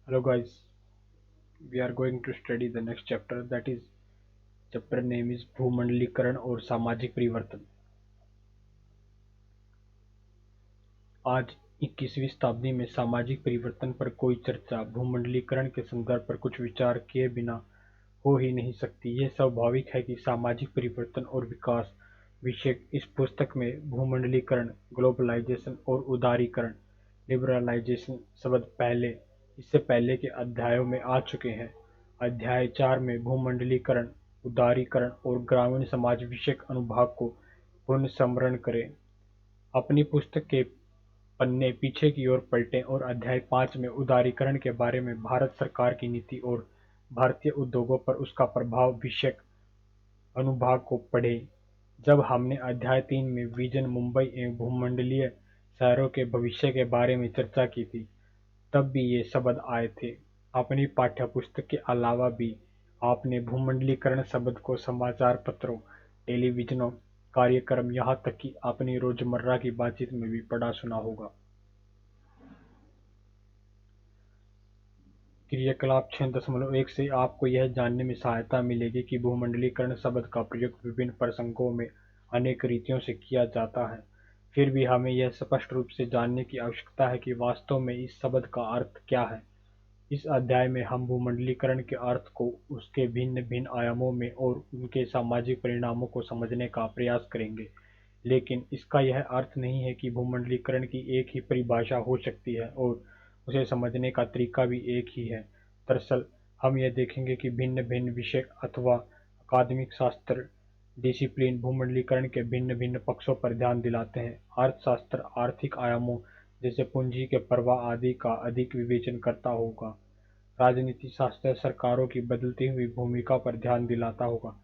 Hello guys, we are going to study the next chapter, that is chapter name is भूमंडलीकरण और सामाजिक परिवर्तन। आज 21वीं शताब्दी में सामाजिक परिवर्तन पर कोई चर्चा भूमंडलीकरण के संदर्भ पर कुछ विचार किए बिना हो ही नहीं सकती। यह स्वाभाविक है कि सामाजिक परिवर्तन और विकास विषय इस पुस्तक में भूमंडलीकरण, ग्लोबलाइजेशन और उदारीकरण, लिबरलाइजेशन शब्द इससे पहले के अध्यायों में आ चुके हैं। अध्याय 4 में भूमंडलीकरण, उदारीकरण और ग्रामीण समाज विषयक अनुभाग को पुनर्स्मरण करें। अपनी पुस्तक के पन्ने पीछे की ओर पलटें और अध्याय 5 में उदारीकरण के बारे में भारत सरकार की नीति और भारतीय उद्योगों पर उसका प्रभाव विषयक अनुभाग को पढ़ें। जब हमने अध्याय 3 में विजन मुंबई एवं भूमंडलीय शहरों के भविष्य के बारे में चर्चा की थी, तब भी ये शब्द आए थे। अपनी पाठ्यपुस्तक के अलावा भी आपने भूमंडलीकरण शब्द को समाचार पत्रों, टेलीविजनों, कार्यक्रम यहाँ तक कि अपनी रोजमर्रा की बातचीत में भी पढ़ा सुना होगा। क्रियाकलाप 6.1 से आपको यह जानने में सहायता मिलेगी कि भूमंडलीकरण शब्द का प्रयोग विभिन्न प्रसंगों में अनेक रीतियों से किया जाता है। फिर भी हमें यह स्पष्ट रूप से जानने की आवश्यकता है कि वास्तव में इस शब्द का अर्थ क्या है। इस अध्याय में हम भूमंडलीकरण के अर्थ को उसके भिन्न भिन्न आयामों में और उनके सामाजिक परिणामों को समझने का प्रयास करेंगे। लेकिन इसका यह अर्थ नहीं है कि भूमंडलीकरण की एक ही परिभाषा हो सकती है और उसे समझने का तरीका भी एक ही है। दरअसल हम यह देखेंगे कि भिन्न भिन्न विषय अथवा अकादमिक शास्त्र डिसिप्लिन भूमंडलीकरण के भिन्न भिन्न पक्षों पर ध्यान दिलाते हैं। अर्थशास्त्र आर्थिक आयामों जैसे पूंजी के प्रवाह आदि का अधिक विवेचन करता होगा। राजनीति शास्त्र सरकारों की बदलती हुई भूमिका पर ध्यान दिलाता होगा।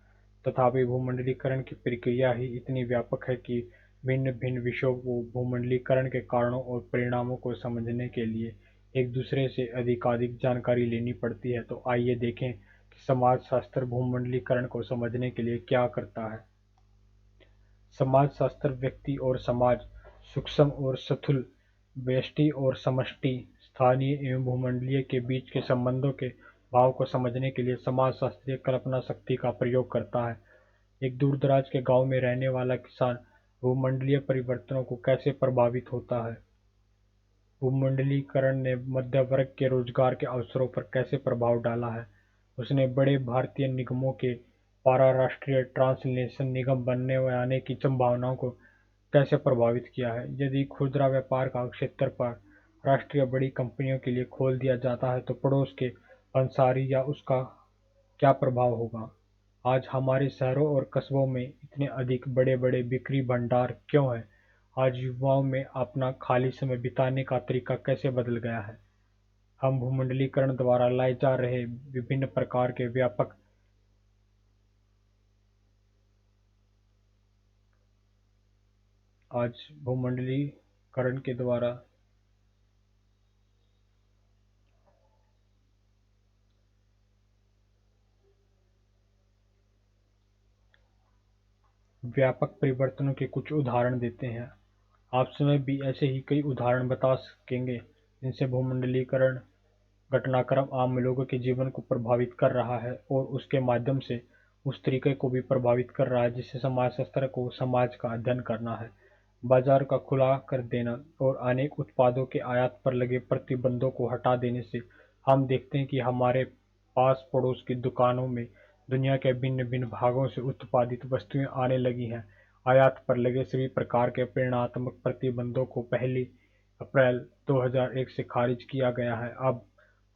तथापि भूमंडलीकरण की प्रक्रिया ही इतनी व्यापक है कि भिन्न भिन्न विषयों को भूमंडलीकरण के कारणों और परिणामों को समझने के लिए एक दूसरे से अधिकाधिक जानकारी लेनी पड़ती है। तो आइए देखें कि समाजशास्त्र भूमंडलीकरण को समझने के लिए क्या करता है। समाजशास्त्र व्यक्ति और समाज, सूक्ष्म और स्थूल, व्यष्टि और समष्टि, स्थानीय एवं भूमंडलीय के बीच के संबंधों के भाव को समझने के लिए समाजशास्त्रीय कल्पना शक्ति का प्रयोग करता है। एक दूरदराज के गांव में रहने वाला किसान भूमंडलीय परिवर्तनों को कैसे प्रभावित होता है। भूमंडलीकरण ने मध्य वर्ग के रोजगार के अवसरों पर कैसे प्रभाव डाला है। उसने बड़े भारतीय निगमों के पारा-राष्ट्रीय ट्रांसनेशनल निगम बनने व आने की संभावनाओं को कैसे प्रभावित किया है। यदि खुदरा व्यापार का क्षेत्र पर राष्ट्रीय बड़ी कंपनियों के लिए खोल दिया जाता है तो पड़ोस के पंसारी या उसका क्या प्रभाव होगा। आज हमारे शहरों और कस्बों में इतने अधिक बड़े बड़े बिक्री भंडार क्यों हैं। आज युवाओं में अपना खाली समय बिताने का तरीका कैसे बदल गया है। हम भूमंडलीकरण द्वारा लाए जा रहे विभिन्न प्रकार के व्यापक आज भूमंडलीकरण के द्वारा व्यापक परिवर्तनों के कुछ उदाहरण देते हैं। आप स्वयं भी ऐसे ही कई उदाहरण बता सकेंगे जिनसे भूमंडलीकरण घटनाक्रम आम लोगों के जीवन को प्रभावित कर रहा है और उसके माध्यम से उस तरीके को भी प्रभावित कर रहा है जिससे समाजशास्त्र को समाज का अध्ययन करना है। बाजार का खुला कर देना और अनेक उत्पादों के आयात पर लगे प्रतिबंधों को हटा देने से हम देखते हैं कि हमारे पास पड़ोस की दुकानों में दुनिया के भिन्न भिन्न भागों से उत्पादित वस्तुएं आने लगी हैं। आयात पर लगे सभी प्रकार के परिणात्मक प्रतिबंधों को 1 अप्रैल 2001 से खारिज किया गया है। अब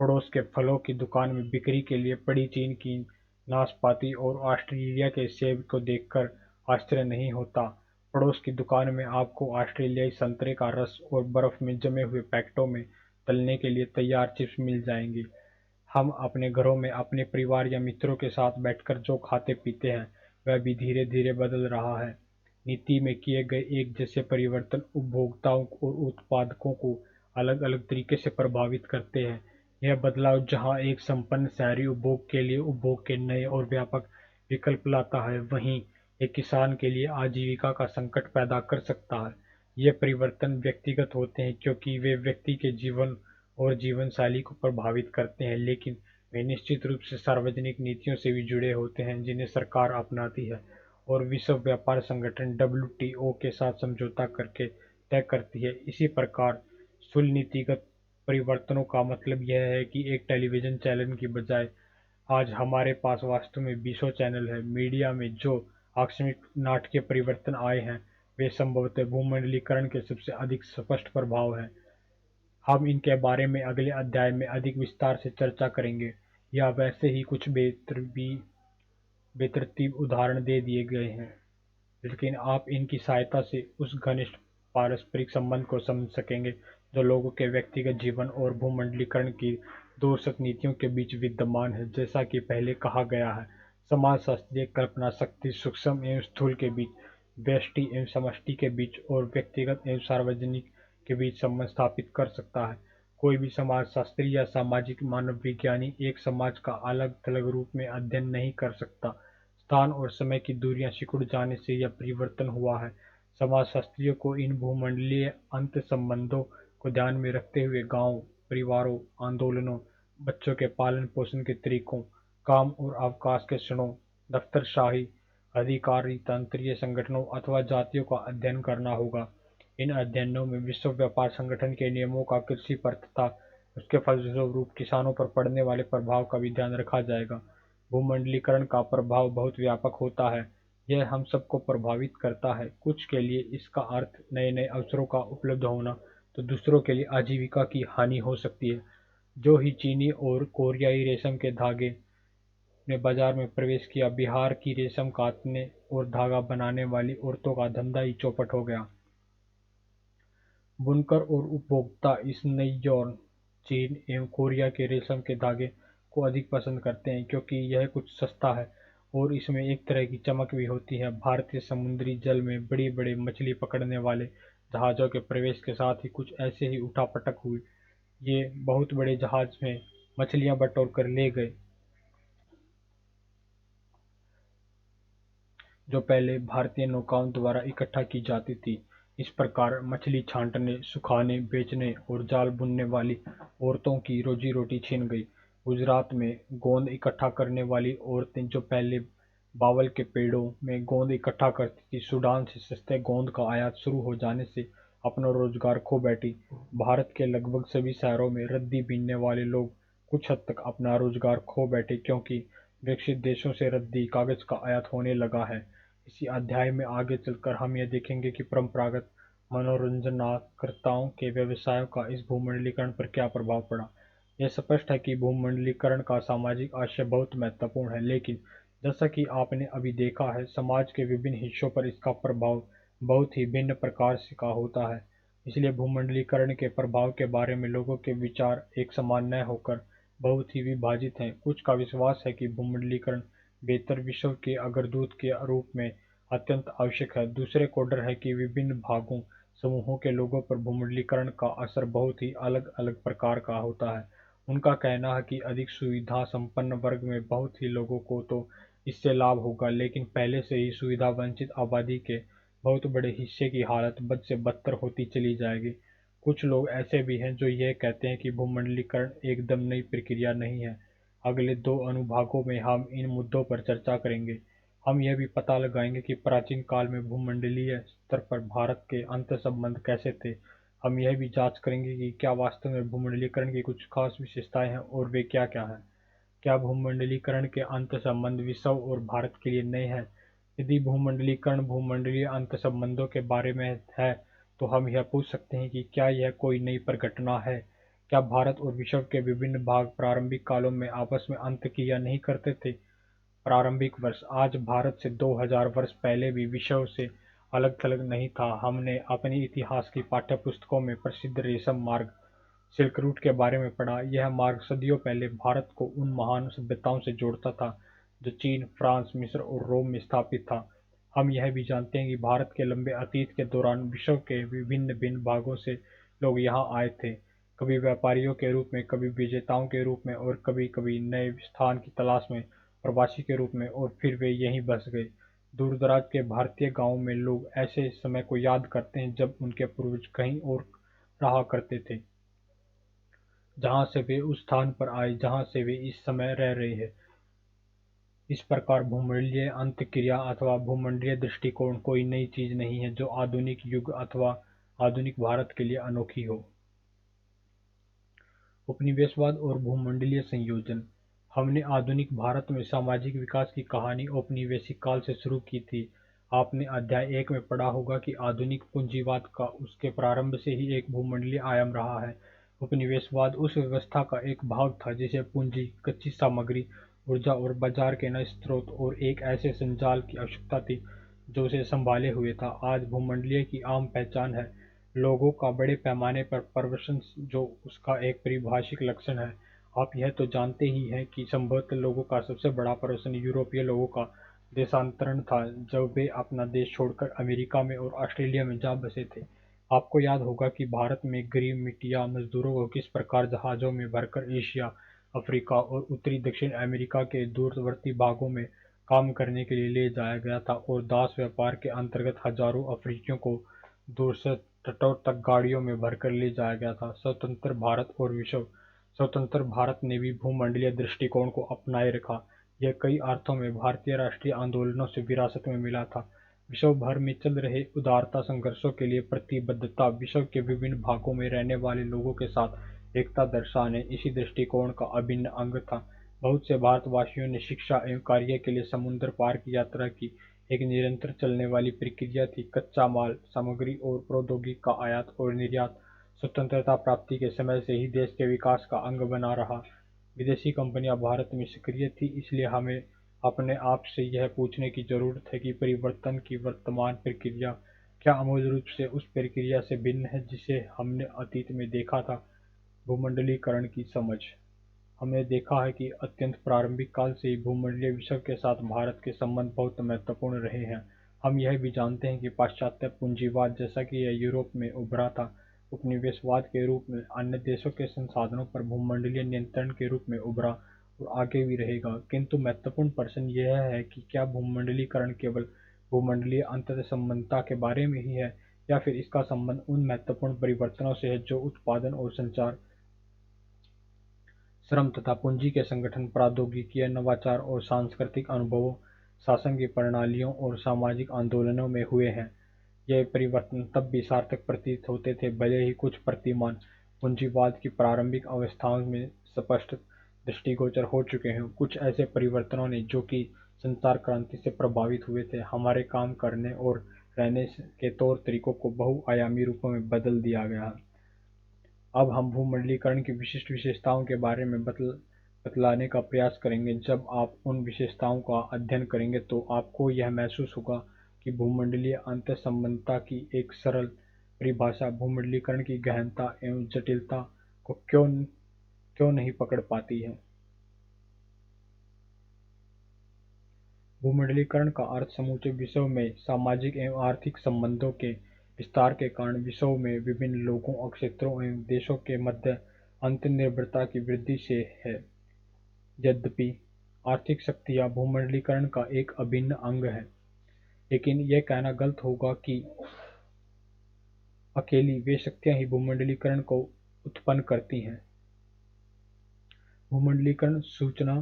पड़ोस के फलों की दुकान में बिक्री के लिए पड़ी चीन की नाशपाती और ऑस्ट्रेलिया के सेब को देखकर आश्चर्य नहीं होता। पड़ोस की दुकान में आपको ऑस्ट्रेलियाई संतरे का रस और बर्फ में जमे हुए पैकेटों में तलने के लिए तैयार चिप्स मिल जाएंगी। हम अपने घरों में अपने परिवार या मित्रों के साथ बैठकर जो खाते पीते हैं वह भी धीरे धीरे बदल रहा है। नीति में किए गए एक जैसे परिवर्तन उपभोक्ताओं और उत्पादकों को अलग अलग तरीके से प्रभावित करते हैं। यह बदलाव जहां एक संपन्न शहरी उपभोग के लिए उपभोग के नए और व्यापक विकल्प लाता है, वहीं एक किसान के लिए आजीविका का संकट पैदा कर सकता है। ये परिवर्तन व्यक्तिगत होते हैं क्योंकि वे व्यक्ति के जीवन और जीवन शैली को प्रभावित करते हैं, लेकिन वे निश्चित रूप से सार्वजनिक नीतियों से भी जुड़े होते हैं जिन्हें सरकार अपनाती है और विश्व व्यापार संगठन (डब्ल्यूटीओ) के साथ समझौता करके तय करती है। इसी प्रकार स्थूल नीतिगत परिवर्तनों का मतलब यह है कि एक टेलीविजन चैनल की बजाय आज हमारे पास वास्तव में बीसों चैनल हैं। मीडिया में जो आकस्मिक नाटकीय परिवर्तन आए हैं, वे संभवतः भूमंडलीकरण के सबसे अधिक स्पष्ट प्रभाव हैं। हम इनके बारे में अगले अध्याय में अधिक विस्तार से चर्चा करेंगे। या वैसे ही कुछ बेतरतीब उदाहरण दे दिए गए हैं, लेकिन आप इनकी सहायता से उस घनिष्ठ पारस्परिक संबंध को समझ सकेंगे जो लोगों के व्यक्तिगत जीवन और भूमंडलीकरण की दूरस्थ नीतियों के बीच विद्यमान है। जैसा कि पहले कहा गया है, समाजशास्त्रीय कल्पना शक्ति सूक्ष्म एवं स्थूल के बीच, व्यष्टि एवं समष्टि के बीच और व्यक्तिगत एवं सार्वजनिक के बीच संबंध स्थापित कर सकता है। कोई भी समाजशास्त्री या सामाजिक मानव विज्ञानी एक समाज का अलग थलग रूप में अध्ययन नहीं कर सकता। स्थान और समय की दूरियां सिकुड़ जाने से यह परिवर्तन हुआ है। समाजशास्त्रियों को इन भूमंडलीय अंतर्संबंधों को ध्यान में रखते हुए गांवों, परिवारों, आंदोलनों, बच्चों के पालन पोषण के तरीकों, काम और अवकाश के क्षणों, दफ्तरशाही, अधिकारतंत्रीय संगठनों अथवा जातियों का अध्ययन करना होगा। इन अध्ययनों में विश्व व्यापार संगठन के नियमों का कृषि पर तथा उसके फलस्वरूप किसानों पर पड़ने वाले प्रभाव का भी ध्यान रखा जाएगा। भूमंडलीकरण का प्रभाव बहुत व्यापक होता है। यह हम सबको प्रभावित करता है। कुछ के लिए इसका अर्थ नए नए अवसरों का उपलब्ध होना, तो दूसरों के लिए आजीविका की हानि हो सकती है। जो ही चीनी और कोरियाई रेशम के धागे ने बाजार में प्रवेश किया, बिहार की रेशम कातने और धागा बनाने वाली औरतों का धंधा ही चौपट हो गया। बुनकर और उपभोक्ता इस नई यौन चीन एवं कोरिया के रेशम के धागे को अधिक पसंद करते हैं क्योंकि यह कुछ सस्ता है और इसमें एक तरह की चमक भी होती है। भारतीय समुद्री जल में बड़ी बड़े मछली पकड़ने वाले जहाज़ों के प्रवेश के साथ ही कुछ ऐसे ही उठापटक हुई। ये बहुत बड़े जहाज में मछलियां बटोर कर ले गए जो पहले भारतीय नौकाओं द्वारा इकट्ठा की जाती थी। इस प्रकार मछली छांटने, सुखाने, बेचने और जाल बुनने वाली औरतों की रोजी-रोटी छिन गई। गुजरात में गोंद इकट्ठा करने वाली औरतें जो पहले बावल के पेड़ों में गोंद इकट्ठा करती थीं, सूडान से सस्ते गोंद का आयात शुरू हो जाने से अपना रोजगार खो बैठी। भारत के लगभग सभी शहरों में रद्दी बीनने वाले लोग कुछ हद तक अपना रोजगार खो बैठे क्योंकि विकसित देशों से रद्दी कागज का आयात होने लगा है। इसी अध्याय में आगे चलकर हम यह देखेंगे कि परंपरागत मनोरंजनकर्ताओं के व्यवसायों का इस भूमंडलीकरण पर क्या प्रभाव पड़ा। यह स्पष्ट है कि भूमंडलीकरण का सामाजिक आशय बहुत महत्वपूर्ण है, लेकिन जैसा कि आपने अभी देखा है, समाज के विभिन्न हिस्सों पर इसका प्रभाव बहुत ही भिन्न प्रकार से का होता है। इसलिए भूमंडलीकरण के प्रभाव के बारे में लोगों के विचार एक समान न होकर बहुत ही विभाजित हैं। कुछ का विश्वास है कि भूमंडलीकरण बेहतर विश्व के अग्रदूत के रूप में अत्यंत आवश्यक है। दूसरे को डर है कि विभिन्न भागों समूहों के लोगों पर भूमंडलीकरण का असर बहुत ही अलग अलग प्रकार का होता है। उनका कहना है कि अधिक सुविधा संपन्न वर्ग में बहुत ही लोगों को तो इससे लाभ होगा, लेकिन पहले से ही सुविधा वंचित आबादी के बहुत बड़े हिस्से की हालत बद से बदतर होती चली जाएगी। कुछ लोग ऐसे भी हैं जो यह कहते हैं कि भूमंडलीकरण एकदम नई प्रक्रिया नहीं है। अगले दो अनुभागों में हम इन मुद्दों पर चर्चा करेंगे। हम यह भी पता लगाएंगे कि प्राचीन काल में भूमंडलीय स्तर पर भारत के अंतर्संबंध कैसे थे। हम यह भी जांच करेंगे कि क्या वास्तव में भूमंडलीकरण की कुछ खास विशेषताएं हैं और वे क्या क्या हैं। क्या भूमंडलीकरण के अंतर्संबंध विश्व और भारत के लिए नए हैं? यदि भूमंडलीकरण भूमंडलीय अंतर्संबंधों के बारे में है, तो हम यह पूछ सकते हैं कि क्या यह कोई नई परिघटना है? क्या भारत और विश्व के विभिन्न भाग प्रारंभिक कालों में आपस में अंतःक्रिया नहीं करते थे? प्रारंभिक वर्ष आज भारत से 2000 वर्ष पहले भी विश्व से अलग-थलग नहीं था। हमने अपनी इतिहास की पाठ्यपुस्तकों में प्रसिद्ध रेशम मार्ग सिल्क रूट के बारे में पढ़ा। यह मार्ग सदियों पहले भारत को उन महान सभ्यताओं से जोड़ता था जो चीन, फ्रांस, मिस्र और रोम में स्थापित था। हम यह भी जानते हैं कि भारत के लंबे अतीत के दौरान विश्व के विभिन्न भिन्न भागों से लोग यहाँ आए थे, कभी व्यापारियों के रूप में, कभी विजेताओं के रूप में और कभी कभी नए स्थान की तलाश में प्रवासी के रूप में, और फिर वे यहीं बस गए। दूर-दराज के भारतीय गांवों में लोग ऐसे समय को याद करते हैं जब उनके पूर्वज कहीं और रहा करते थे। जहाँ से वे उस स्थान पर आए जहाँ से वे इस समय रह रहे हैं। इस प्रकार भूमंडलीय अंतःक्रिया अथवा भूमंडलीय दृष्टिकोण कोई नई चीज नहीं है जो आधुनिक युग अथवा आधुनिक भारत के लिए अनोखी हो। उपनिवेशवाद और भूमंडलीय संयोजन। हमने आधुनिक भारत में सामाजिक विकास की कहानी औपनिवेशिक काल से शुरू की थी। आपने अध्याय 1 में पढ़ा होगा कि आधुनिक पूंजीवाद का उसके प्रारंभ से ही एक भूमंडलीय आयाम रहा है। उपनिवेशवाद उस व्यवस्था का एक भाग था जिसे पूंजी, कच्ची सामग्री, ऊर्जा और बाजार के नए स्रोत और एक ऐसे संजाल की आवश्यकता थी जो उसे संभाले हुए था। आज भूमंडलीय की आम पहचान है लोगों का बड़े पैमाने पर प्रवसन जो उसका एक परिभाषिक लक्षण है। आप यह तो जानते ही हैं कि संभवतः लोगों का सबसे बड़ा प्रवसन यूरोपीय लोगों का देशांतरण था जब वे अपना देश छोड़कर अमेरिका में और ऑस्ट्रेलिया में जा बसे थे। आपको याद होगा कि भारत में गरीब मिटिया मजदूरों को किस प्रकार जहाजों में भरकर एशिया, अफ्रीका और उत्तरी दक्षिण अमेरिका के दूरवर्ती भागों में काम करने के लिए ले जाया गया था और दास व्यापार के अंतर्गत हजारों अफ्रीकियों को दूर तटों तक गाड़ियों में भरकर ले जाया गया था। स्वतंत्र भारत और विश्व स्वतंत्र भारत ने भी भूमंडलीय दृष्टिकोण को अपनाए रखा। यह कई अर्थों में भारतीय राष्ट्रीय आंदोलनों से विरासत में मिला था। विश्व भर में चल रहे उदारता संघर्षों के लिए प्रतिबद्धता, विश्व के विभिन्न भागों में रहने वाले लोगों के साथ एकता दर्शाने इसी दृष्टिकोण का अभिन्न अंग था। बहुत से भारतवासियों ने शिक्षा एवं कार्य के लिए समुद्र पार की यात्रा की। एक निरंतर चलने वाली प्रक्रिया थी। कच्चा माल, सामग्री और प्रौद्योगिकी का आयात और निर्यात स्वतंत्रता प्राप्ति के समय से ही देश के विकास का अंग बना रहा। विदेशी कंपनियां भारत में सक्रिय थीं, इसलिए हमें अपने आप से यह पूछने की जरूरत है कि परिवर्तन की वर्तमान प्रक्रिया क्या अमूल रूप से उस प्रक्रिया से भिन्न है जिसे हमने अतीत में देखा था। भूमंडलीकरण की समझ। हमने देखा है कि अत्यंत प्रारंभिक काल से ही भूमंडलीय विश्व के साथ भारत के संबंध बहुत महत्वपूर्ण रहे हैं। हम यह भी जानते हैं कि पाश्चात्य पूंजीवाद जैसा कि यह यूरोप में उभरा था, उपनिवेशवाद के रूप में अन्य देशों के संसाधनों पर भूमंडलीय नियंत्रण के रूप में उभरा और आगे भी रहेगा। किंतु महत्वपूर्ण प्रश्न यह है कि क्या भूमंडलीकरण केवल भूमंडलीय अंतर्संबंधता के बारे में ही है या फिर इसका संबंध उन महत्वपूर्ण परिवर्तनों से है जो उत्पादन और संचार, श्रम तथा पूंजी के संगठन, प्रौद्योगिकी, नवाचार और सांस्कृतिक अनुभवों, शासन की प्रणालियों और सामाजिक आंदोलनों में हुए हैं। ये परिवर्तन तब भी सार्थक प्रतीत होते थे भले ही कुछ प्रतिमान पूंजीवाद की प्रारंभिक अवस्थाओं में स्पष्ट दृष्टिगोचर हो चुके हों। कुछ ऐसे परिवर्तनों ने जो कि संचार क्रांति से प्रभावित हुए थे हमारे काम करने और रहने के तौर तरीकों को बहुआयामी रूपों में बदल दिया गया। अब हम भूमंडलीकरण की विशिष्ट विशेषताओं के बारे में बतलाने का प्रयास करेंगे। जब आप उन विशेषताओं का अध्ययन करेंगे तो आपको यह महसूस होगा कि भूमंडलीय अंतर्संबंधता की एक सरल परिभाषा भूमंडलीकरण की गहनता एवं जटिलता को क्यों नहीं पकड़ पाती है। भूमंडलीकरण का अर्थ समूचे विश्व में सामाजिक एवं आर्थिक संबंधों के विस्तार के कारण विश्व में विभिन्न लोगों, क्षेत्रों एवं देशों के मध्य अंतर्निर्भरता की वृद्धि से है। यद्यपि आर्थिक शक्तियां भूमंडलीकरण का एक अभिन्न अंग है, लेकिन यह कहना गलत होगा कि अकेली वे शक्तियां ही भूमंडलीकरण को उत्पन्न करती हैं। भूमंडलीकरण सूचना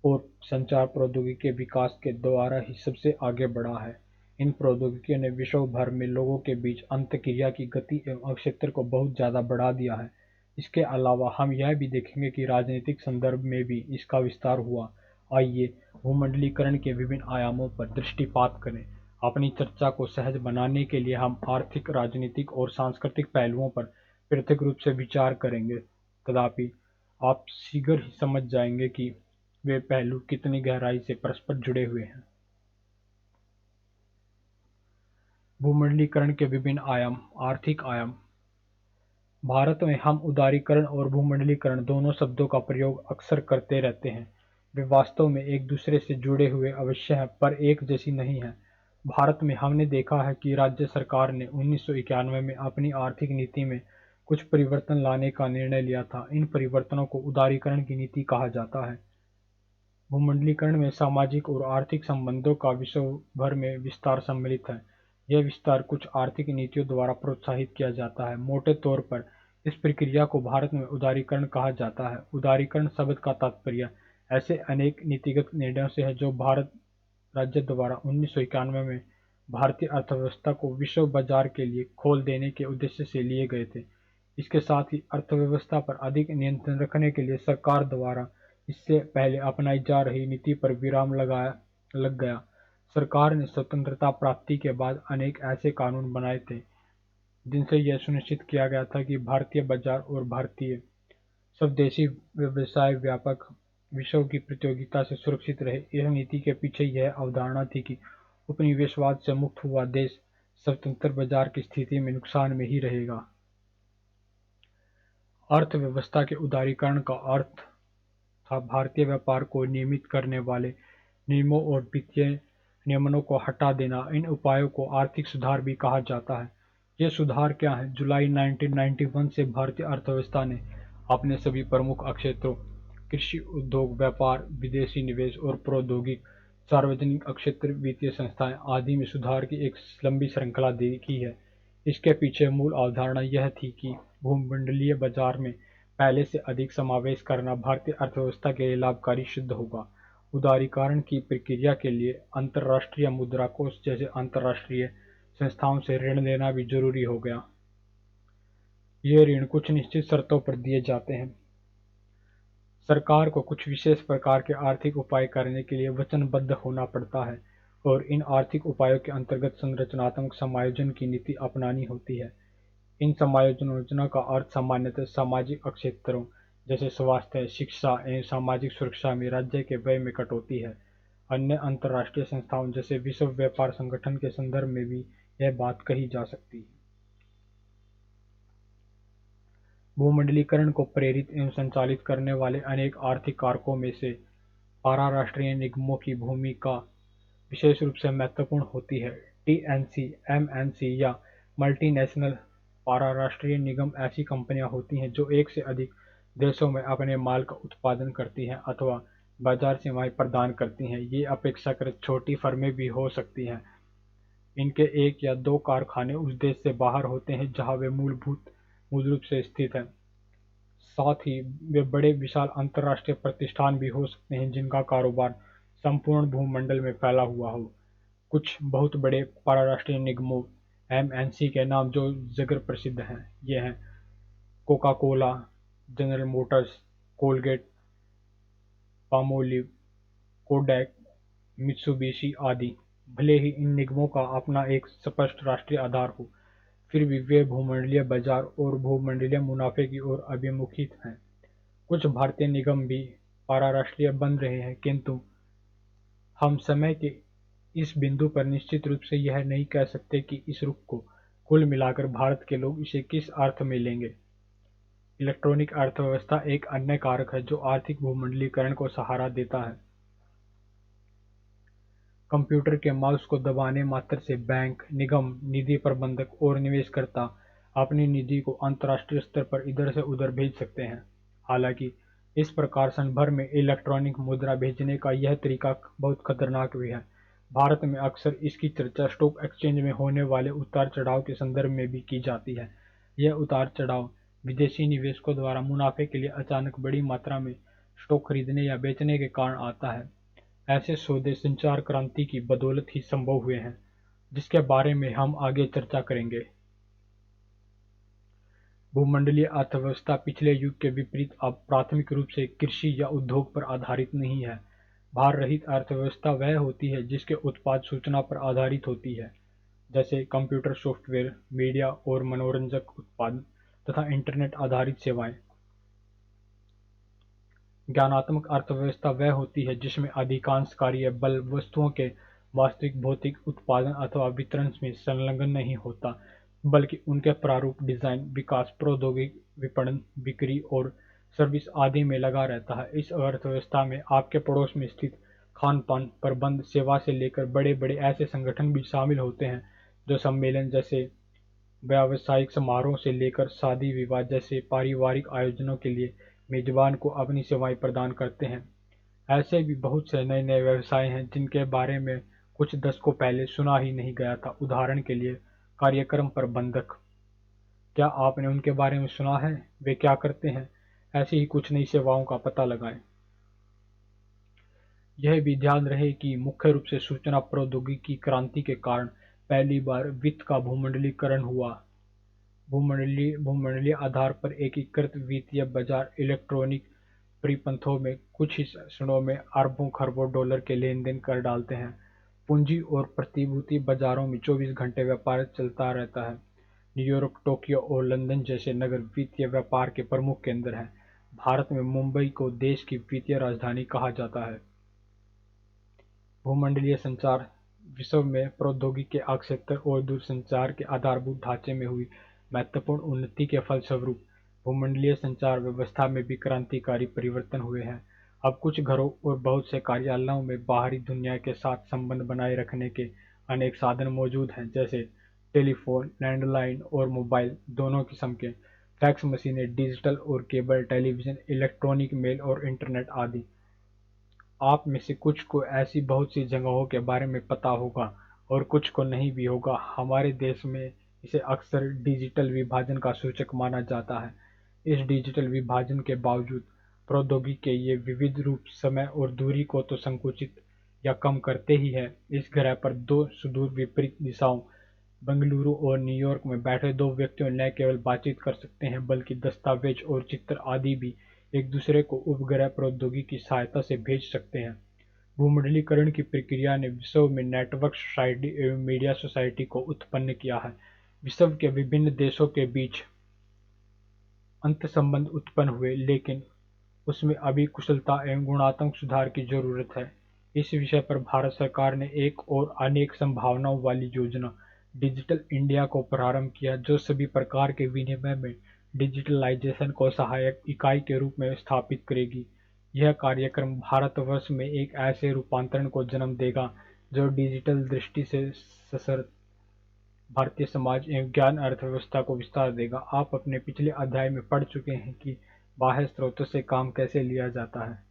और संचार प्रौद्योगिकी के विकास के द्वारा ही सबसे आगे बढ़ा है। इन प्रौद्योगिकियों ने विश्व भर में लोगों के बीच अंतःक्रिया की गति एवं क्षेत्र को बहुत ज़्यादा बढ़ा दिया है। इसके अलावा हम यह भी देखेंगे कि राजनीतिक संदर्भ में भी इसका विस्तार हुआ। आइए भूमंडलीकरण के विभिन्न आयामों पर दृष्टिपात करें। अपनी चर्चा को सहज बनाने के लिए हम आर्थिक, राजनीतिक और सांस्कृतिक पहलुओं पर पृथक रूप से विचार करेंगे। तथापि आप शीघ्र ही समझ जाएंगे कि वे पहलू कितनी गहराई से परस्पर जुड़े हुए हैं। भूमंडलीकरण के विभिन्न आयाम। आर्थिक आयाम। भारत में हम उदारीकरण और भूमंडलीकरण दोनों शब्दों का प्रयोग अक्सर करते रहते हैं। वे वास्तव में एक दूसरे से जुड़े हुए अवश्य हैं पर एक जैसी नहीं हैं। भारत में हमने देखा है कि राज्य सरकार ने 1991 में अपनी आर्थिक नीति में कुछ परिवर्तन लाने का निर्णय लिया था। इन परिवर्तनों को उदारीकरण की नीति कहा जाता है। भूमंडलीकरण में सामाजिक और आर्थिक संबंधों का विश्व भर में विस्तार सम्मिलित है। यह विस्तार कुछ आर्थिक नीतियों द्वारा प्रोत्साहित किया जाता है। मोटे तौर पर इस प्रक्रिया को भारत में उदारीकरण कहा जाता है। उदारीकरण शब्द का तात्पर्य ऐसे अनेक नीतिगत निर्णयों से है जो भारत राज्य द्वारा 1991 में भारतीय अर्थव्यवस्था को विश्व बाजार के लिए खोल देने के उद्देश्य से लिए गए थे। इसके साथ ही अर्थव्यवस्था पर अधिक नियंत्रण रखने के लिए सरकार द्वारा इससे पहले अपनाई जा रही नीति पर विराम लग गया। सरकार ने स्वतंत्रता प्राप्ति के बाद अनेक ऐसे कानून बनाए थे जिनसे यह सुनिश्चित किया गया था कि भारतीय बाजार और भारतीय स्वदेशी व्यवसाय व्यापक विश्व की प्रतियोगिता से सुरक्षित रहे। इस नीति के पीछे यह अवधारणा थी कि उपनिवेशवाद से मुक्त हुआ देश स्वतंत्र बाजार की स्थिति में नुकसान में ही रहेगा। अर्थव्यवस्था के उदारीकरण का अर्थ था भारतीय व्यापार को नियमित करने वाले नियमों और वित्तीय नियमनों को हटा देना। इन उपायों को आर्थिक सुधार भी कहा जाता है। ये सुधार क्या है? जुलाई 1991 से भारतीय अर्थव्यवस्था ने अपने सभी प्रमुख क्षेत्रों कृषि, उद्योग, व्यापार, विदेशी निवेश और प्रौद्योगिक, सार्वजनिक क्षेत्र, वित्तीय संस्थाएं आदि में सुधार की एक लंबी श्रृंखला देखी है। इसके पीछे मूल अवधारणा यह थी कि भूमंडलीय बाजार में पहले से अधिक समावेश करना भारतीय अर्थव्यवस्था के लिए लाभकारी सिद्ध होगा। उदारीकरण की प्रक्रिया के लिए अंतर्राष्ट्रीय मुद्रा कोष जैसे अंतर्राष्ट्रीय संस्थाओं से ऋण लेना भी जरूरी हो गया। ये ऋण कुछ निश्चित शर्तों पर दिए जाते हैं। सरकार को कुछ विशेष प्रकार के आर्थिक उपाय करने के लिए वचनबद्ध होना पड़ता है और इन आर्थिक उपायों के अंतर्गत संरचनात्मक समायोजन की नीति अपनानी होती है। इन समायोजनों का अर्थ सामान्यतः सामाजिक क्षेत्रों जैसे स्वास्थ्य, शिक्षा एवं सामाजिक सुरक्षा में राज्य के व्यय में कटौती है। अन्य अंतर्राष्ट्रीय संस्थाओं जैसे विश्व व्यापार संगठन के संदर्भ में भी यह बात कही जा सकती है। भूमंडलीकरण को प्रेरित एवं संचालित करने वाले अनेक आर्थिक कारकों में से पाराराष्ट्रीय निगमों की भूमिका विशेष रूप से महत्वपूर्ण होती है। टीएनसी, एमएनसी या मल्टीनेशनल पाराराष्ट्रीय निगम ऐसी कंपनियां होती हैं जो एक से अधिक देशों में अपने माल का उत्पादन करती हैं अथवा बाजार सेवाएं प्रदान करती हैं। ये अपेक्षाकृत छोटी फर्में भी हो सकती हैं। इनके एक या दो कारखाने उस देश से बाहर होते हैं जहां वे मूल रूप से स्थित हैं। साथ ही वे बड़े विशाल अंतर्राष्ट्रीय प्रतिष्ठान भी हो सकते हैं जिनका कारोबार संपूर्ण भूमंडल में फैला हुआ हो। कुछ बहुत बड़े पाराराष्ट्रीय निगमों एमएनसी के नाम जो जगह प्रसिद्ध हैं ये हैं Coca Cola, general Motors, Colgate, Palmolive, Kodak, Mitsubishi आदि। भले ही इन निगमों का अपना एक स्पष्ट राष्ट्रीय आधार हो, फिर भी वे भूमंडलीय बाजार और भूमंडलीय मुनाफे की ओर अभिमुखित हैं। कुछ भारतीय निगम भी पाराराष्ट्रीय बन रहे हैं, किंतु हम समय के इस बिंदु पर निश्चित रूप से यह नहीं कह सकते कि इस रुख को कुल मिलाकर भारत के लोग इसे किस अर्थ में लेंगे। इलेक्ट्रॉनिक अर्थव्यवस्था एक अन्य कारक है जो आर्थिक भूमंडलीकरण को सहारा देता है। कंप्यूटर के माउस को दबाने मात्र से बैंक, निगम, निधि प्रबंधक और निवेशकर्ता अपनी निधि को अंतर्राष्ट्रीय स्तर पर इधर से उधर भेज सकते हैं। हालांकि इस प्रकार क्षण भर में इलेक्ट्रॉनिक मुद्रा भेजने का यह तरीका बहुत खतरनाक भी है। भारत में अक्सर इसकी चर्चा स्टॉक एक्सचेंज में होने वाले उतार चढ़ाव के संदर्भ में भी की जाती है। यह उतार चढ़ाव विदेशी निवेशकों द्वारा मुनाफे के लिए अचानक बड़ी मात्रा में स्टॉक खरीदने या बेचने के कारण आता है। ऐसे सौदे संचार क्रांति की बदौलत ही संभव हुए हैं, जिसके बारे में हम आगे चर्चा करेंगे। भूमंडलीय अर्थव्यवस्था पिछले युग के विपरीत अब प्राथमिक रूप से कृषि या उद्योग पर आधारित नहीं है। भार रहित अर्थव्यवस्था वह होती है जिसके उत्पाद सूचना पर आधारित होती है, जैसे कंप्यूटर सॉफ्टवेयर, मीडिया और मनोरंजक उत्पाद तथा इंटरनेट आधारित सेवाएं। ज्ञानात्मक अर्थव्यवस्था वह होती है जिसमें अधिकांश कार्य बल वस्तुओं के वास्तविक भौतिक उत्पादन अथवा वितरण में संलग्न नहीं होता, बल्कि उनके प्रारूप, डिजाइन, विकास, प्रौद्योगिक, विपणन, बिक्री और सर्विस आदि में लगा रहता है। इस अर्थव्यवस्था में आपके पड़ोस में स्थित खान पान, प्रबंध, सेवा से लेकर बड़े बड़े ऐसे संगठन भी शामिल होते हैं जो सम्मेलन जैसे व्यावसायिक समारोह से लेकर शादी विवाह जैसे पारिवारिक आयोजनों के लिए मेजबान को अपनी सेवाएं प्रदान करते हैं। ऐसे भी बहुत से नए नए व्यवसाय हैं जिनके बारे में कुछ दशकों पहले सुना ही नहीं गया था। उदाहरण के लिए कार्यक्रम प्रबंधक, क्या आपने उनके बारे में सुना है? वे क्या करते हैं? ऐसी ही कुछ नई सेवाओं का पता लगाएं। यह भी ध्यान रहे कि मुख्य रूप से सूचना प्रौद्योगिकी क्रांति के कारण पहली बार वित्त का भूमंडलीकरण हुआ। भूमंडलीय आधार पर एकीकृत वित्तीय बाजार इलेक्ट्रॉनिक परिपथों में कुछ ही क्षणों में अरबों खरबों डॉलर के लेन-देन कर डालते हैं। पूंजी और प्रतिभूति बाजारों में 24 घंटे व्यापार चलता रहता है। न्यूयॉर्क, टोक्यो और लंदन जैसे नगर वित्तीय व्यापार के प्रमुख केंद्र हैं। भारत में मुंबई को देश की वित्तीय राजधानी कहा जाता है। भूमंडलीय संचार विश्व में प्रौद्योगिकी के क्षेत्र और दूरसंचार के आधारभूत ढांचे में हुई महत्वपूर्ण उन्नति के फलस्वरूप भूमंडलीय संचार व्यवस्था में भी क्रांतिकारी परिवर्तन हुए हैं। अब कुछ घरों और बहुत से कार्यालयों में बाहरी दुनिया के साथ संबंध बनाए रखने के अनेक साधन मौजूद हैं, जैसे टेलीफोन, लैंडलाइन और मोबाइल दोनों किस्म के, फैक्स मशीनें, डिजिटल और केबल टेलीविजन, इलेक्ट्रॉनिक मेल और इंटरनेट आदि। आप में से कुछ को ऐसी बहुत सी जगहों के बारे में पता होगा और कुछ को नहीं भी होगा। हमारे देश में इसे अक्सर डिजिटल विभाजन का सूचक माना जाता है। इस डिजिटल विभाजन के बावजूद प्रौद्योगिकी के ये विविध रूप समय और दूरी को तो संकुचित या कम करते ही है। इस ग्रह पर दो सुदूर विपरीत दिशाओं बेंगलुरु और न्यूयॉर्क में बैठे दो व्यक्ति न केवल बातचीत कर सकते हैं बल्कि दस्तावेज और चित्र आदि भी एक दूसरे को उपग्रह प्रौद्योगिकी की सहायता से भेज सकते हैं। भूमंडलीकरण की प्रक्रिया ने विश्व में नेटवर्क सोसाइटी एवं मीडिया सोसाइटी को उत्पन्न किया है। विश्व के विभिन्न देशों के बीच अंतर्संबंध उत्पन्न हुए, लेकिन उसमें अभी कुशलता एवं गुणात्मक सुधार की जरूरत है। इस विषय पर भारत सरकार ने एक और अनेक संभावनाओं वाली योजना डिजिटल इंडिया को प्रारंभ किया, जो सभी प्रकार के विनिमय में डिजिटलाइजेशन को सहायक इकाई के रूप में स्थापित करेगी। यह कार्यक्रम भारतवर्ष में एक ऐसे रूपांतरण को जन्म देगा जो डिजिटल दृष्टि से सशक्त भारतीय समाज एवं ज्ञान अर्थव्यवस्था को विस्तार देगा। आप अपने पिछले अध्याय में पढ़ चुके हैं कि बाह्य स्रोतों से काम कैसे लिया जाता है।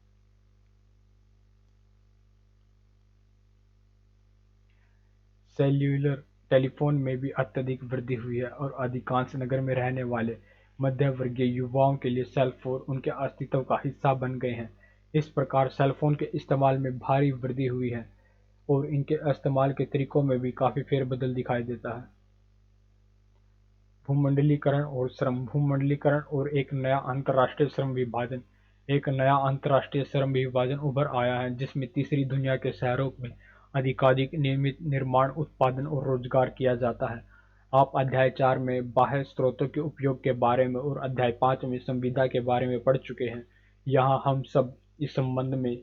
सेल्यूलर टेलीफोन में भी अत्यधिक वृद्धि हुई है और अधिकांश नगर में रहने वाले मध्यवर्गीय युवाओं के लिए सेल फोन उनके अस्तित्व का हिस्सा बन गए हैं। इस प्रकार सेल फोन के इस्तेमाल में भारी वृद्धि हुई है और इनके इस्तेमाल के तरीकों में भी काफी फेरबदल दिखाई देता है। भूमंडलीकरण और श्रम भूमंडलीकरण और एक नया अंतर्राष्ट्रीय श्रम विभाजन उभर आया है, जिसमें तीसरी दुनिया के शहरों में अधिकाधिक नियमित निर्माण, उत्पादन और रोजगार किया जाता है। आप अध्याय 4 में बाह्य स्रोतों के उपयोग के बारे में और अध्याय 5 में संविदा के बारे में पढ़ चुके हैं। यहाँ हम सब इस संबंध में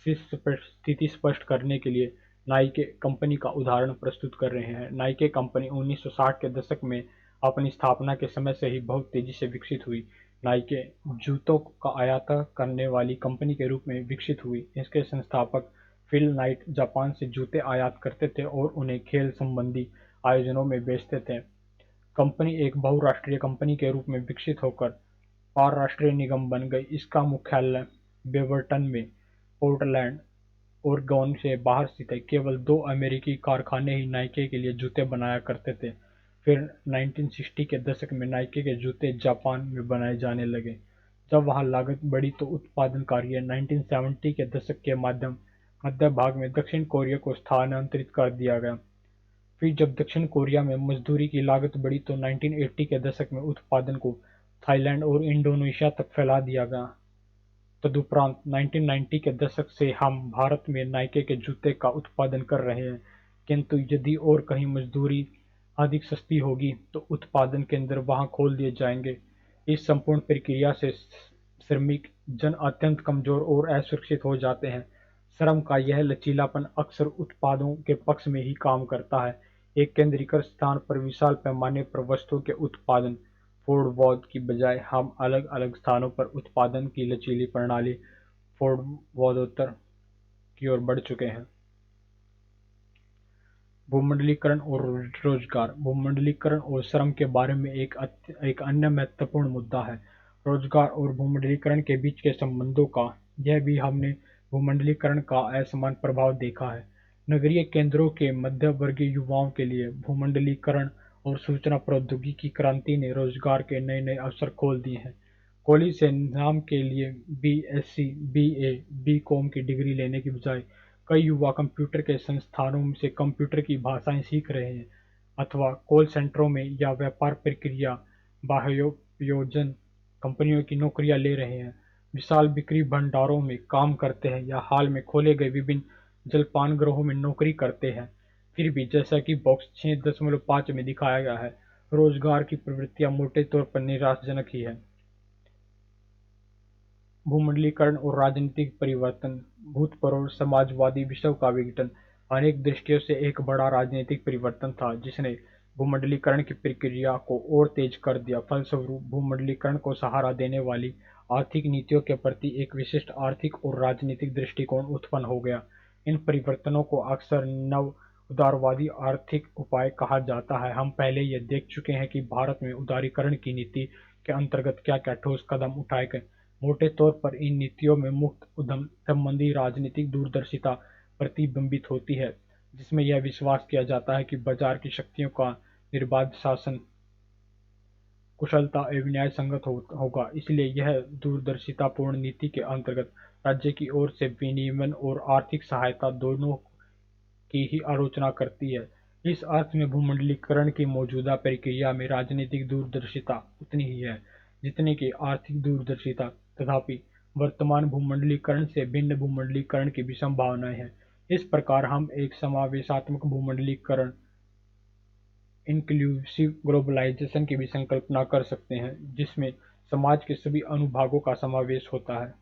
स्थिति स्पष्ट करने के लिए नाइके कंपनी का उदाहरण प्रस्तुत कर रहे हैं। नाइके कंपनी 1960 के दशक में अपनी स्थापना के समय से ही बहुत तेजी से विकसित हुई। नाइके जूतों का आयात करने वाली कंपनी के रूप में विकसित हुई। इसके संस्थापक फिल नाइट जापान से जूते आयात करते थे और उन्हें खेल संबंधी आयोजनों में बेचते थे। कंपनी एक बहुराष्ट्रीय कंपनी के रूप में विकसित होकर पारराष्ट्रीय निगम बन गई। इसका मुख्यालय बेवरटन में पोर्टलैंड ओरेगोन से बाहर स्थित है। केवल 2 अमेरिकी कारखाने ही नाइके के लिए जूते बनाया करते थे। फिर 1960 के दशक में नाइके के जूते जापान में बनाए जाने लगे। जब वहां लागत बढ़ी तो उत्पादन कार्य 1970 के दशक के मध्य भाग में दक्षिण कोरिया को स्थानांतरित कर दिया गया। फिर जब दक्षिण कोरिया में मजदूरी की लागत बढ़ी तो 1980 के दशक में उत्पादन को थाईलैंड और इंडोनेशिया तक फैला दिया गया। तदुपरांत 1990 के दशक से हम भारत में नाइके के जूते का उत्पादन कर रहे हैं, किंतु यदि और कहीं मजदूरी अधिक सस्ती होगी तो उत्पादन केंद्र वहां खोल दिए जाएंगे। इस संपूर्ण प्रक्रिया से श्रमिक जन अत्यंत कमजोर और असुरक्षित हो जाते हैं। श्रम का यह लचीलापन अक्सर उत्पादों के पक्ष में ही काम करता है। एक केंद्रीकृत स्थान पर विशाल पैमाने पर वस्तुओं के उत्पादन फोर्डवाद की बजाय हम अलग अलग स्थानों पर उत्पादन की लचीली प्रणाली फोर्डवादोत्तर की ओर बढ़ चुके हैं। भूमंडलीकरण और रोजगार भूमंडलीकरण और श्रम के बारे में एक अन्य महत्वपूर्ण मुद्दा है रोजगार और भूमंडलीकरण के बीच के संबंधों का। यह भी हमने भूमंडलीकरण का असमान प्रभाव देखा है। नगरीय केंद्रों के मध्यवर्गीय युवाओं के लिए भूमंडलीकरण और सूचना प्रौद्योगिकी की क्रांति ने रोजगार के नए नए अवसर खोल दिए हैं। कॉलेज से नाम के लिए बीएससी, बीए, बीकॉम की डिग्री लेने की बजाय कई युवा कंप्यूटर के संस्थानों से कंप्यूटर की भाषाएं सीख रहे हैं अथवा कॉल सेंटरों में या व्यापार प्रक्रिया बाह्योपयोजन कंपनियों की नौकरियां ले रहे हैं, विशाल बिक्री भंडारों में काम करते हैं या हाल में खोले गए विभिन्न जलपान गृहों में नौकरी करते हैं। फिर भी जैसा कि बॉक्स 6.5 में दिखाया गया है, रोजगार की प्रवृत्तियां मोटे तौर पर निराशाजनक ही है। भूमंडलीकरण और राजनीतिक परिवर्तन। भूतपूर्व समाजवादी विश्व का विघटन अनेक दृष्टियों से एक बड़ा राजनीतिक परिवर्तन था जिसने भूमंडलीकरण की प्रक्रिया को और तेज कर दिया। फलस्वरूप भूमंडलीकरण को सहारा देने वाली आर्थिक नीतियों के प्रति एक विशिष्ट आर्थिक और राजनीतिक दृष्टिकोण उत्पन्न हो गया। इन परिवर्तनों को अक्सर नव उदारवादी आर्थिक उपाय कहा जाता है। हम पहले यह देख चुके हैं कि भारत में उदारीकरण की नीति के अंतर्गत क्या क्या ठोस कदम उठाए गए। मोटे तौर पर इन नीतियों में मुक्त उद्यम संबंधी राजनीतिक दूरदर्शिता प्रतिबिंबित होती है, जिसमें यह विश्वास किया जाता है कि बाजार की शक्तियों का निर्बाध शासन कुशलता एवं न्याय संगत होगा। इसलिए यह दूरदर्शितापूर्ण नीति के अंतर्गत राज्य की ओर से विनियमन और आर्थिक सहायता दोनों की ही आलोचना करती है। इस अर्थ में भूमंडलीकरण की मौजूदा प्रक्रिया में राजनीतिक दूरदर्शिता उतनी ही है जितनी कि आर्थिक दूरदर्शिता। तथापि वर्तमान भूमंडलीकरण से भिन्न भूमंडलीकरण की भी संभावनाएं हैं। इस प्रकार हम एक समावेशात्मक भूमंडलीकरण, इंक्लूसिव ग्लोबलाइजेशन की भी संकल्पना कर सकते हैं, जिसमें समाज के सभी अनुभागों का समावेश होता है।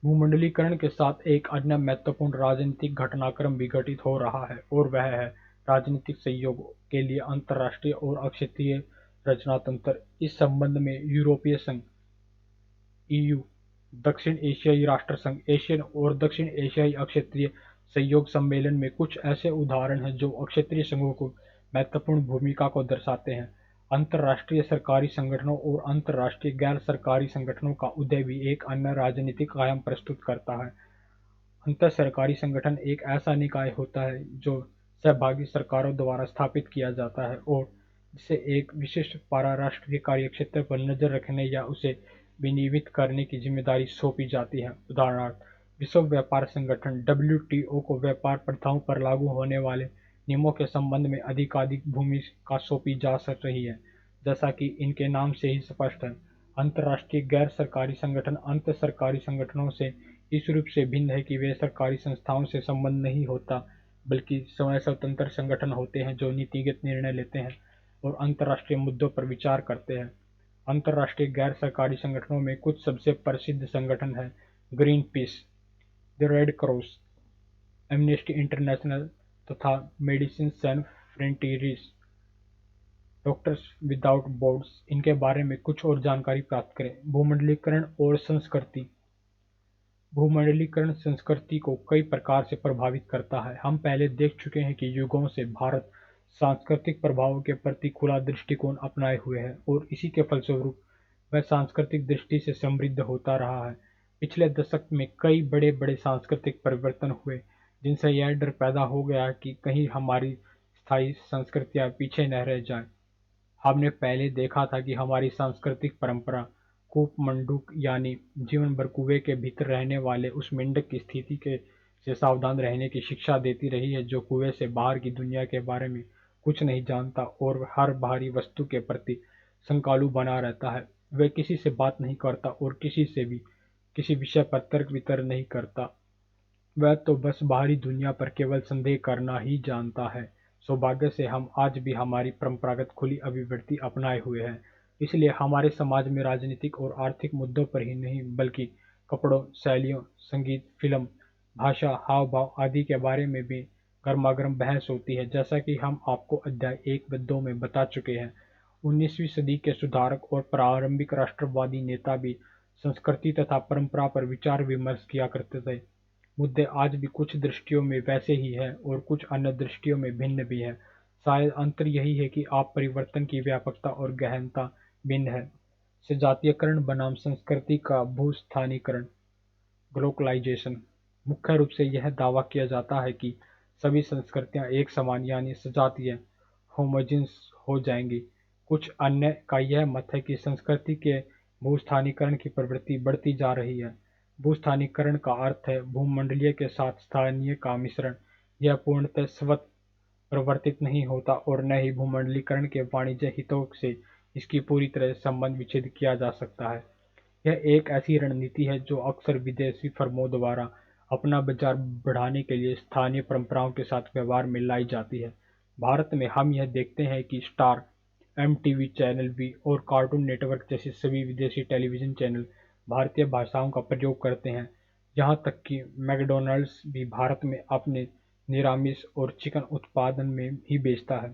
भूमंडलीकरण के साथ एक अन्य महत्वपूर्ण राजनीतिक घटनाक्रम भी घटित हो रहा है और वह है राजनीतिक सहयोग के लिए अंतर्राष्ट्रीय और अक्षेत्रीय रचना तंत्र। इस संबंध में यूरोपीय संघ ईयू, दक्षिण एशियाई राष्ट्र संघ एशियन और दक्षिण एशियाई अक्षेत्रीय सहयोग सम्मेलन में कुछ ऐसे उदाहरण हैं जो अक्षेत्रीय संघों को महत्वपूर्ण भूमिका को दर्शाते हैं। अंतर्राष्ट्रीय सरकारी संगठनों और अंतर्राष्ट्रीय गैर सरकारी संगठनों का उदय भी एक अन्य राजनीतिक आयाम प्रस्तुत करता है। अंतर सरकारी संगठन एक ऐसा निकाय होता है जो सहभागी सरकारों द्वारा स्थापित किया जाता है और जिसे एक विशिष्ट पाराराष्ट्रीय कार्यक्षेत्र पर नजर रखने या उसे विनियमित करने की जिम्मेदारी सौंपी जाती है। उदाहरणार्थ, विश्व व्यापार संगठन डब्ल्यूटीओ को व्यापार प्रथाओं पर लागू होने वाले नियमों के संबंध में अधिकाधिक भूमिका सौंपी जा रही है। जैसा कि इनके नाम से ही स्पष्ट है, अंतर्राष्ट्रीय गैर सरकारी संगठन अंतर सरकारी संगठनों से इस रूप से भिन्न है कि वे सरकारी संस्थाओं से संबंध नहीं होता, बल्कि स्वयं स्वतंत्र संगठन होते हैं जो नीतिगत निर्णय लेते हैं और अंतर्राष्ट्रीय मुद्दों पर विचार करते हैं। अंतर्राष्ट्रीय गैर सरकारी संगठनों में कुछ सबसे प्रसिद्ध संगठन हैं Greenpeace, the Red Cross, Amnesty International तथा Médecins Sans Frontières, Doctors Without Borders. इनके बारे में कुछ और जानकारी प्राप्त करें। भूमंडलीकरण और संस्कृति। भूमंडलीकरण संस्कृति को कई प्रकार से प्रभावित करता है। हम पहले देख चुके हैं कि युगों से भारत सांस्कृतिक प्रभावों के प्रति खुला दृष्टिकोण अपनाए हुए है और इसी के फलस्वरूप वह सांस्कृतिक दृष्टि से समृद्ध होता रहा है। पिछले दशक में कई बड़े बड़े सांस्कृतिक परिवर्तन हुए जिनसे यह डर पैदा हो गया कि कहीं हमारी स्थायी संस्कृतियां पीछे न रह जाएं। हमने पहले देखा था कि हमारी सांस्कृतिक परंपरा कूप मंडूक यानी जीवन भर कुएं के भीतर रहने वाले उस मेंढक की स्थिति के से सावधान रहने की शिक्षा देती रही है जो कुएं से बाहर की दुनिया के बारे में कुछ नहीं जानता और हर बाहरी वस्तु के प्रति संकालु बना रहता है। वह किसी से बात नहीं करता और किसी से भी किसी विषय पर तर्क वितर्क नहीं करता। वह तो बस बाहरी दुनिया पर केवल संदेह करना ही जानता है। सौभाग्य से हम आज भी हमारी परंपरागत खुली अभिव्यक्ति अपनाए हुए हैं, इसलिए हमारे समाज में राजनीतिक और आर्थिक मुद्दों पर ही नहीं बल्कि कपड़ों, शैलियों, संगीत, फिल्म, भाषा, हाव भाव आदि के बारे में भी गर्मागर्म बहस होती है। जैसा कि हम आपको अध्याय 1 व 2 में बता चुके हैं, 19वीं सदी के सुधारक और प्रारंभिक राष्ट्रवादी नेता भी संस्कृति तथा परंपरा पर विचार विमर्श किया करते थे। मुद्दे आज भी कुछ दृष्टियों में वैसे ही हैं और कुछ अन्य दृष्टियों में भिन्न भी हैं। शायद अंतर यही है कि आप परिवर्तन की व्यापकता और गहनता भिन्न है। सजातीयकरण बनाम संस्कृति का भूस्थानीकरण, ग्लोबलाइजेशन। मुख्य रूप से यह दावा किया जाता है कि सभी संस्कृतियां एक समान यानी सजातीय होमोजेन्स हो जाएंगी। कुछ अन्य का यह मत है कि संस्कृति के भूस्थानीकरण की प्रवृत्ति बढ़ती जा रही है। भूस्थानीकरण का अर्थ है भूमंडलीय के साथ स्थानीय का मिश्रण। यह पूर्णतः स्वतः प्रवर्तित नहीं होता और न ही भूमंडलीकरण के वाणिज्य हितों से इसकी पूरी तरह संबंध विच्छेद किया जा सकता है। यह एक ऐसी रणनीति है जो अक्सर विदेशी फर्मों द्वारा अपना बाजार बढ़ाने के लिए स्थानीय परंपराओं के साथ व्यवहार में लाई जाती है। भारत में हम यह देखते हैं कि स्टार, एमटीवी, चैनल वी और कार्टून नेटवर्क जैसे सभी विदेशी टेलीविजन चैनल भारतीय भाषाओं का प्रयोग करते हैं। यहाँ तक कि मैकडॉनल्ड्स भी भारत में अपने निरामिष और चिकन उत्पादन में ही बेचता है,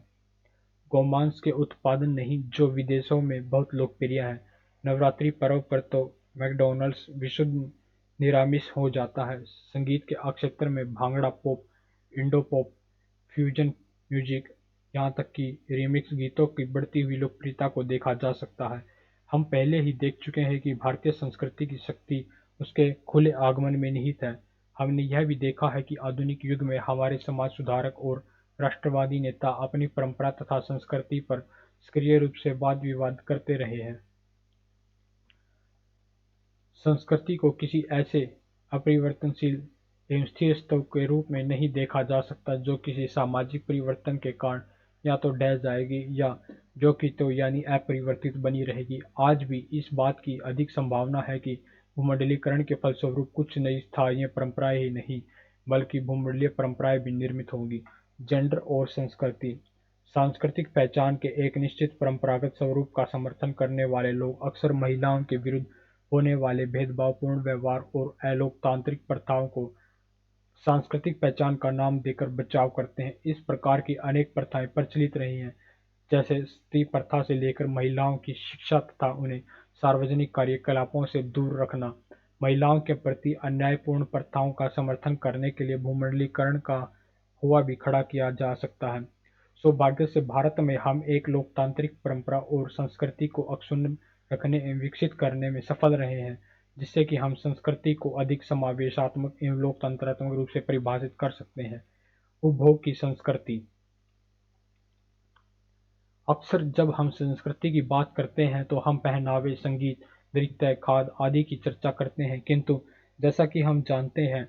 गोमांस के उत्पादन नहीं, जो विदेशों में बहुत लोकप्रिय है। नवरात्रि पर्व पर तो मैकडॉनल्ड्स विशुद्ध निरामिष हो जाता है। संगीत के क्षेत्र में bhangra pop, Indo pop, fusion music, यहाँ तक कि रीमिक्स गीतों की बढ़ती हुई लोकप्रियता को देखा जा सकता है। हम पहले ही देख चुके हैं कि भारतीय संस्कृति की शक्ति उसके खुले आगमन में निहित है। हमने यह भी देखा है कि आधुनिक युग में हमारे समाज सुधारक और राष्ट्रवादी नेता अपनी परंपरा तथा संस्कृति पर सक्रिय रूप से वाद विवाद करते रहे हैं। संस्कृति को किसी ऐसे अपरिवर्तनशील एवं स्थिर तत्व के रूप में नहीं देखा जा सकता जो किसी सामाजिक परिवर्तन के कारण या तो ढह जाएगी या जो कि तो यानी अपरिवर्तित बनी रहेगी। आज भी इस बात की अधिक संभावना है कि भूमंडलीकरण के फलस्वरूप कुछ नई स्थानीय परंपराएं ही नहीं बल्कि भूमंडलीय परंपराएं भी निर्मित होंगी। जेंडर और संस्कृति, सांस्कृतिक पहचान के एक निश्चित परंपरागत स्वरूप का समर्थन करने वाले लोग अक्सर महिलाओं के विरुद्ध होने वाले भेदभावपूर्ण व्यवहार और अलोकतांत्रिक प्रथाओं को सांस्कृतिक पहचान का नाम देकर बचाव करते हैं। इस प्रकार की अनेक प्रथाएं प्रचलित रही हैं, जैसे सती प्रथा से लेकर महिलाओं की शिक्षा तथा उन्हें सार्वजनिक कार्यकलापों से दूर रखना। महिलाओं के प्रति अन्यायपूर्ण प्रथाओं का समर्थन करने के लिए भूमंडलीकरण का हुआ भी खड़ा किया जा सकता है। सौभाग्य से भारत में हम एक लोकतांत्रिक परंपरा और संस्कृति को अक्षुण्ण रखने एवं विकसित करने में सफल रहे हैं, जिससे कि हम संस्कृति को अधिक समावेशात्मक एवं लोकतंत्रात्मक रूप से परिभाषित कर सकते हैं। उपभोग की संस्कृति, अक्सर जब हम संस्कृति की बात करते हैं तो हम पहनावे, संगीत, नृत्य, खाद्य आदि की चर्चा करते हैं, किंतु जैसा कि हम जानते हैं,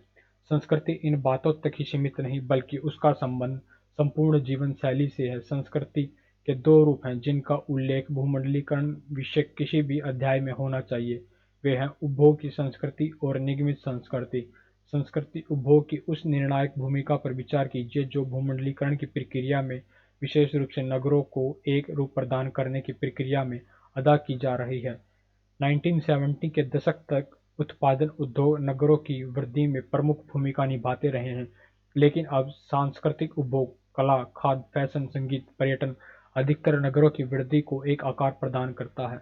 संस्कृति इन बातों तक ही सीमित नहीं बल्कि उसका संबंध संपूर्ण जीवन शैली से है। संस्कृति के दो रूप हैं जिनका उल्लेख भूमंडलीकरण विषय किसी भी अध्याय में होना चाहिए। वे हैं उपभोग की संस्कृति और निगमित संस्कृति। संस्कृति उपभोग की उस निर्णायक भूमिका पर विचार कीजिए जो भूमंडलीकरण की प्रक्रिया में, विशेष रूप से नगरों को एक रूप प्रदान करने की प्रक्रिया में अदा की जा रही है। 1970 के दशक तक उत्पादन उद्योग नगरों की वृद्धि में प्रमुख भूमिका निभाते रहे हैं, लेकिन अब सांस्कृतिक उपभोग, कला, खाद्य, फैशन, संगीत, पर्यटन अधिकतर नगरों की वृद्धि को एक आकार प्रदान करता है।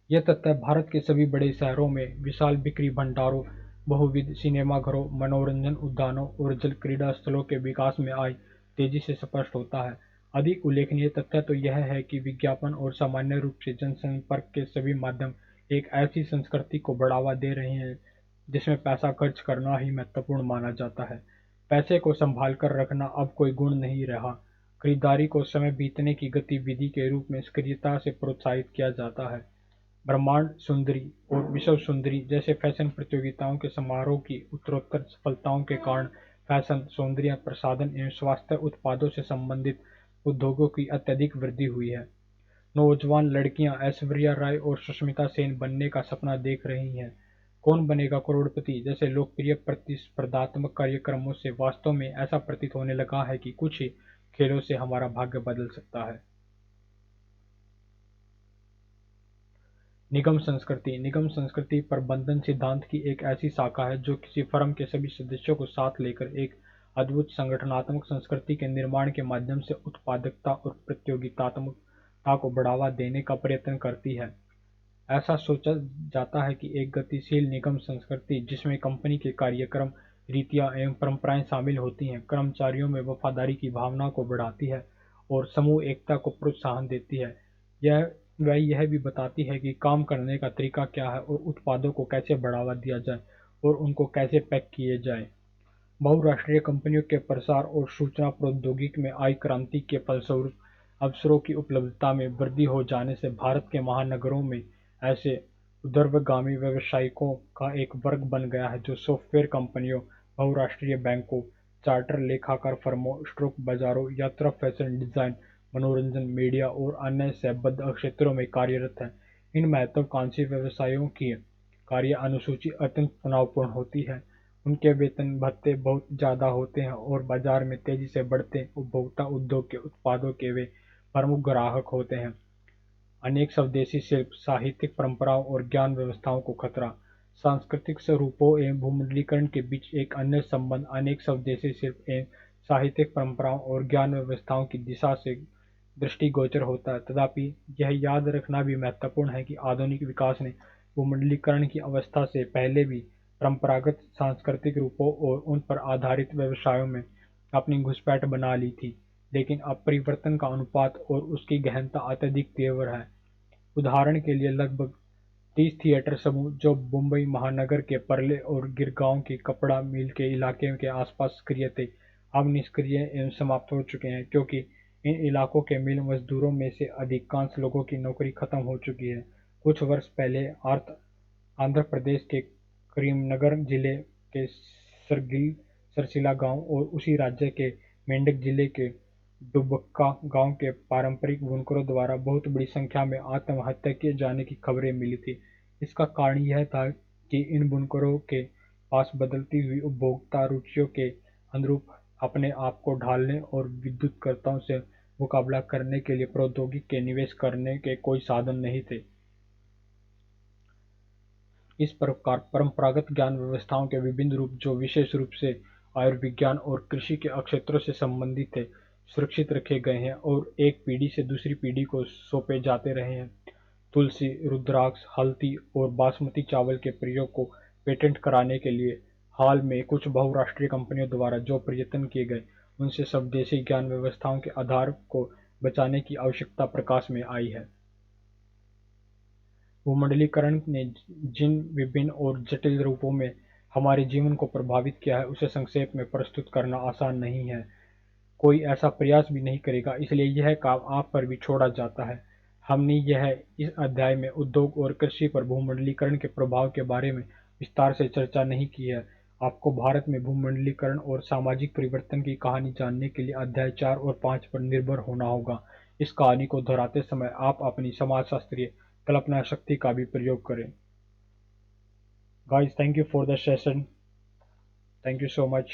यह तथ्य भारत के सभी बड़े शहरों में विशाल बिक्री भंडारों, बहुविध सिनेमाघरों, मनोरंजन उद्यानों और जल क्रीड़ा स्थलों के विकास में आई तेजी से स्पष्ट होता है। अधिक उल्लेखनीय तथ्य तो यह है कि विज्ञापन और सामान्य रूप से जनसंपर्क के सभी माध्यम एक ऐसी संस्कृति को बढ़ावा दे रहे हैं जिसमें पैसा खर्च करना ही महत्वपूर्ण माना जाता है। पैसे को संभाल कर रखना अब कोई गुण नहीं रहा। खरीदारी को समय बीतने की गतिविधि के रूप में सक्रियता से प्रोत्साहित किया जाता है। ब्रह्मांड सुंदरी और विश्व सुंदरी जैसे फैशन प्रतियोगिताओं के समारोह की उत्तरोत्तर सफलताओं के कारण फैशन, सौंदर्य प्रसाधन एवं स्वास्थ्य उत्पादों से संबंधित उद्योगों की अत्यधिक वृद्धि हुई है। नौजवान लड़कियां ऐश्वर्या राय और सुष्मिता सेन बनने का सपना देख रही हैं। कौन बनेगा करोड़पति जैसे लोकप्रिय प्रतिस्पर्धात्मक कार्यक्रमों से वास्तव में ऐसा प्रतीत होने लगा है कि कुछ ही खेलों से हमारा भाग्य बदल सकता है। निगम संस्कृति, निगम संस्कृति प्रबंधन सिद्धांत की एक ऐसी शाखा है जो किसी फर्म के सभी सदस्यों को साथ लेकर एक अद्भुत संगठनात्मक संस्कृति के निर्माण के माध्यम से उत्पादकता और प्रतियोगितात्मकता को बढ़ावा देने का प्रयत्न करती है। ऐसा सोचा जाता है कि एक गतिशील निगम संस्कृति जिसमें कंपनी के कार्यक्रम, रीतियां एवं परंपराएं शामिल होती हैं, कर्मचारियों में वफादारी की भावना को बढ़ाती है और समूह एकता को प्रोत्साहन देती है। वह यह भी बताती है कि काम करने का तरीका क्या है और उत्पादों को कैसे बढ़ावा दिया जाए और उनको कैसे पैक किए जाए। बहुराष्ट्रीय कंपनियों के प्रसार और सूचना प्रौद्योगिकी में आई क्रांति के फलस्वरूप अवसरों की उपलब्धता में वृद्धि हो जाने से भारत के महानगरों में ऐसे ऊर्ध्वगामी व्यावसायिकों का एक वर्ग बन गया है जो सॉफ्टवेयर कंपनियों, बहुराष्ट्रीय बैंकों, चार्टर लेखाकार फर्मों, स्टॉक बाजारों, यात्रा, फैशन डिजाइन, मनोरंजन, मीडिया और अन्य सेवाबद्ध क्षेत्रों में कार्यरत हैं। इन महत्वाकांक्षी व्यवसायों की कार्य अनुसूची अत्यंत तनावपूर्ण होती है। उनके वेतन भत्ते बहुत ज़्यादा होते हैं और बाजार में तेजी से बढ़ते उपभोक्ता उद्योग के उत्पादों के वे प्रमुख ग्राहक होते हैं। अनेक स्वदेशी शिल्प, साहित्यिक परंपराओं और ज्ञान व्यवस्थाओं को खतरा। सांस्कृतिक स्वरूपों एवं भूमंडलीकरण के बीच एक अन्य संबंध अनेक स्वदेशी शिल्प एवं साहित्यिक परंपराओं और ज्ञान व्यवस्थाओं की दिशा से दृष्टिगोचर होता है। तथापि यह याद रखना भी महत्वपूर्ण है कि आधुनिक विकास ने भूमंडलीकरण की अवस्था से पहले भी परंपरागत सांस्कृतिक रूपों और उन पर आधारित व्यवसायों में अपनी घुसपैठ बना ली थी, लेकिन अब परिवर्तन का अनुपात और उसकी गहनता अत्यधिक तीव्र है। उदाहरण के लिए लगभग 30 थिएटर समूह जो मुंबई महानगर के परले और गिरगांव की कपड़ा मिल के इलाके के आसपास सक्रिय थे, अब निष्क्रिय एवं समाप्त हो चुके हैं क्योंकि इन इलाकों के मिल मजदूरों में से अधिकांश लोगों की नौकरी खत्म हो चुकी है। कुछ वर्ष पहले आंध्र प्रदेश के करीमनगर जिले के सरसिला गांव और उसी राज्य के मेंढक जिले के डुबक्का गांव के पारंपरिक बुनकरों द्वारा बहुत बड़ी संख्या में आत्महत्या किए जाने की खबरें मिली थी। इसका कारण यह था कि इन बुनकरों के पास बदलती हुई उपभोक्ता रुचियों के अनुरूप अपने आप को ढालने और विद्युतकर्ताओं से मुकाबला करने के लिए प्रौद्योगिकी के निवेश करने के कोई साधन नहीं थे। इस प्रकार परंपरागत ज्ञान व्यवस्थाओं के विभिन्न रूप जो विशेष रूप से आयुर्विज्ञान और कृषि के क्षेत्रों से संबंधित थे, सुरक्षित रखे गए हैं और एक पीढ़ी से दूसरी पीढ़ी को सौंपे जाते रहे हैं। तुलसी, रुद्राक्ष, हल्दी और बासमती चावल के प्रयोग को पेटेंट कराने के लिए हाल में कुछ बहुराष्ट्रीय कंपनियों द्वारा जो प्रयत्न किए गए, उनसे स्वदेशी ज्ञान व्यवस्थाओं के आधार को बचाने की आवश्यकता प्रकाश में आई है। भूमंडलीकरण ने जिन विभिन्न और जटिल रूपों में हमारे जीवन को प्रभावित किया है, उसे संक्षेप में प्रस्तुत करना आसान नहीं है। कोई ऐसा प्रयास भी नहीं करेगा, इसलिए यह काम आप पर भी छोड़ा जाता है। हमने यह इस अध्याय में उद्योग और कृषि पर भूमंडलीकरण के प्रभाव के बारे में विस्तार से चर्चा नहीं की है। आपको भारत में भूमंडलीकरण और सामाजिक परिवर्तन की कहानी जानने के लिए अध्याय 4 और 5 पर निर्भर होना होगा। इस कहानी को दोहराते समय आप अपनी समाजशास्त्रीय कल्पना शक्ति का भी प्रयोग करें। Guys, thank you for the session. Thank you so much.